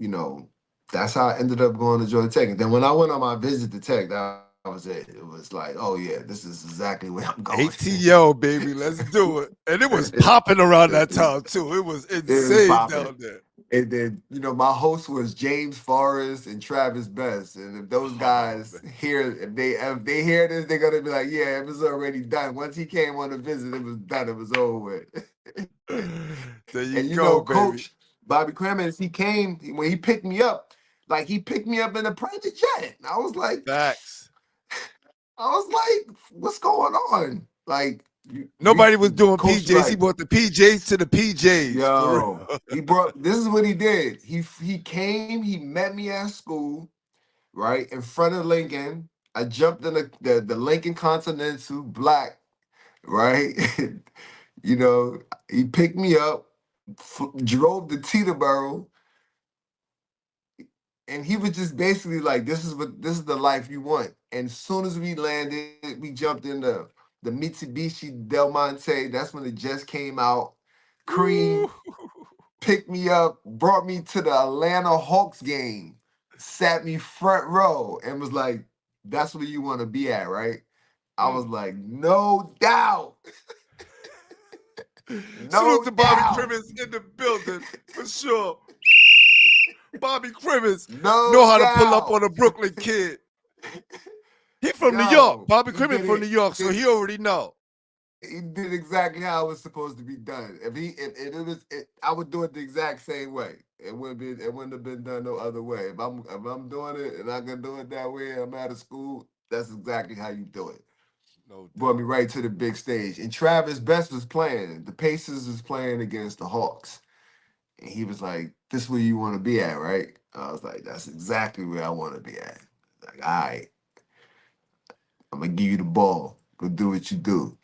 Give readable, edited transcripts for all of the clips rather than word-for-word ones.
you know, that's how I ended up going to Georgia Tech. And then when I went on my visit to Tech, that was it. It was like, oh yeah, this is exactly where I'm going. ATO, baby, let's do it. And it was popping around that time too. It was It was insane popping. down there. And then, my host was James Forrest and Travis Best. And if those Oh, guys hear, if they hear this, they're gonna be like, yeah, it was already done. Once he came on the visit, it was done. It was over with. there you And go, baby. Coach Bobby Cremins, he came when he picked me up, like he picked me up in a private jet. And Facts. I was like, what's going on? Like, Nobody was doing Coach PJs. He like, brought the PJs to the PJs. For yo, real. he brought. This is what he did. He came. He met me at school, right in front of Lincoln. I jumped in the Lincoln Continental Black, right. He picked me up, drove to Teterboro, and he was just basically like, this is the life you want. And as soon as we landed, we jumped in the Mitsubishi Del Monte. That's when it just came out. Cream picked me up, brought me to the Atlanta Hawks game, sat me front row, and was like, that's where you want to be at, right? I was like, no doubt. Salute No to Bobby doubt. Crimmins in the building for sure. Bobby Crimmins know No how to pull up doubt. on a Brooklyn kid. He from New York. Yo, Bobby he Crimmins did from New it. York, so he already know. He did exactly how it was supposed to be done. I would do it the exact same way. It wouldn't have been done no other way. If I'm doing it and I can do it that way, I'm out of school. That's exactly how you do it. No Brought me doubt. right to the big stage. And Travis Best was playing. The Pacers was playing against the Hawks. And he was like, this is where you want to be at, right? I was like, that's exactly where I want to be at. Like, all right, I'm gonna give you the ball. Go do what you do.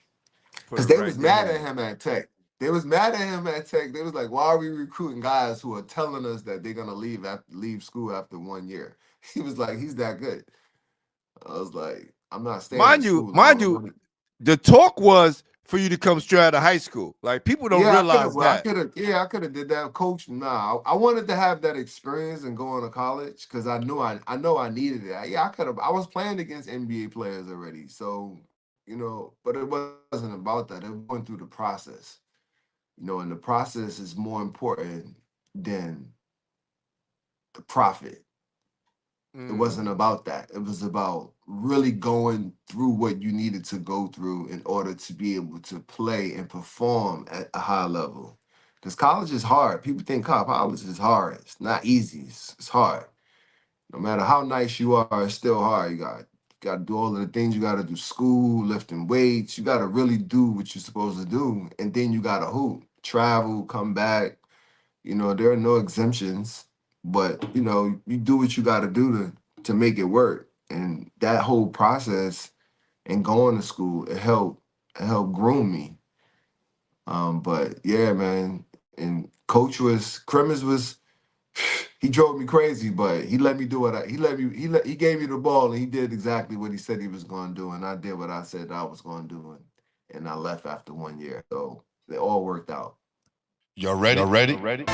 Put Because it they right was in your mad at hand. him at Tech. They was mad at him at Tech. They was like, why are we recruiting guys who are telling us that they're gonna leave school after 1 year? He was like, he's that good. I was like, I'm not staying in Mind you, school mind long. you, the talk was for you to come straight out of high school. Like people don't Yeah, I could have. realize Well, I that. could have. Yeah, I could have did that. Coach, nah. I wanted to have that experience and go on to college because I know I needed it. Yeah, I could have. I was playing against NBA players already, so but it wasn't about that. It was going through the process, and the process is more important than the profit. It wasn't about that. It was about really going through what you needed to go through in order to be able to play and perform at a high level. Because college is hard. People think college is hard. It's not easy. It's hard. No matter how nice you are, it's still hard. You got to do all of the things you got to do. School, lifting weights. You got to really do what you're supposed to do. And then you got to hoop, travel, come back. There are no exemptions, but you do what you got to do to make it work. And that whole process and going to school, it helped groom me. But yeah, man, and coach Crimmins was he drove me crazy, but he let me do what he gave me the ball and he did exactly what he said he was going to do, and I did what I said I was going to do, and I left after 1 year, so it all worked out. Y'all Y'all ready? ready?